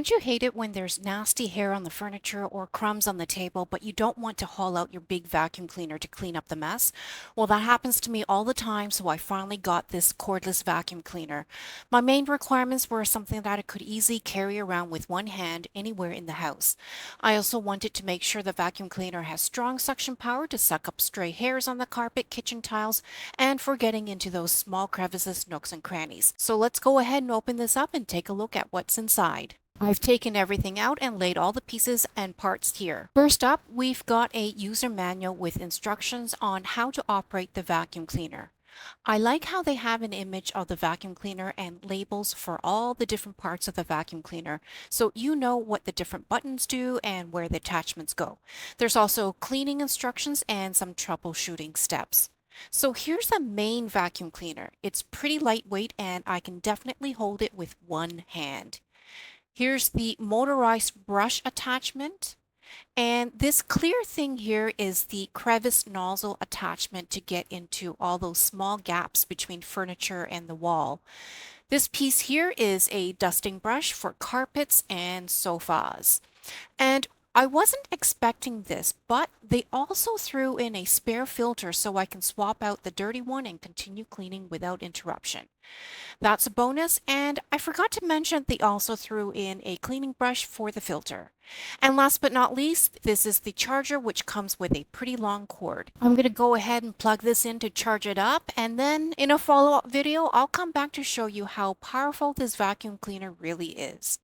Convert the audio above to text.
Don't you hate it when there's nasty hair on the furniture or crumbs on the table, but you don't want to haul out your big vacuum cleaner to clean up the mess? Well, that happens to me all the time, so I finally got this cordless vacuum cleaner. My main requirements were something that I could easily carry around with one hand anywhere in the house. I also wanted to make sure the vacuum cleaner has strong suction power to suck up stray hairs on the carpet, kitchen tiles, and for getting into those small crevices, nooks, and crannies. So let's go ahead and open this up and take a look at what's inside. I've taken everything out and laid all the pieces and parts here. First up, we've got a user manual with instructions on how to operate the vacuum cleaner. I like how they have an image of the vacuum cleaner and labels for all the different parts of the vacuum cleaner, so you know what the different buttons do and where the attachments go. There's also cleaning instructions and some troubleshooting steps. So here's the main vacuum cleaner. It's pretty lightweight and I can definitely hold it with one hand. Here's the motorized brush attachment. And this clear thing here is the crevice nozzle attachment to get into all those small gaps between furniture and the wall. This piece here is a dusting brush for carpets and sofas. And I wasn't expecting this, but they also threw in a spare filter so I can swap out the dirty one and continue cleaning without interruption. That's a bonus, and I forgot to mention they also threw in a cleaning brush for the filter. And last but not least, this is the charger, which comes with a pretty long cord. I'm going to go ahead and plug this in to charge it up, and then in a follow-up video, I'll come back to show you how powerful this vacuum cleaner really is.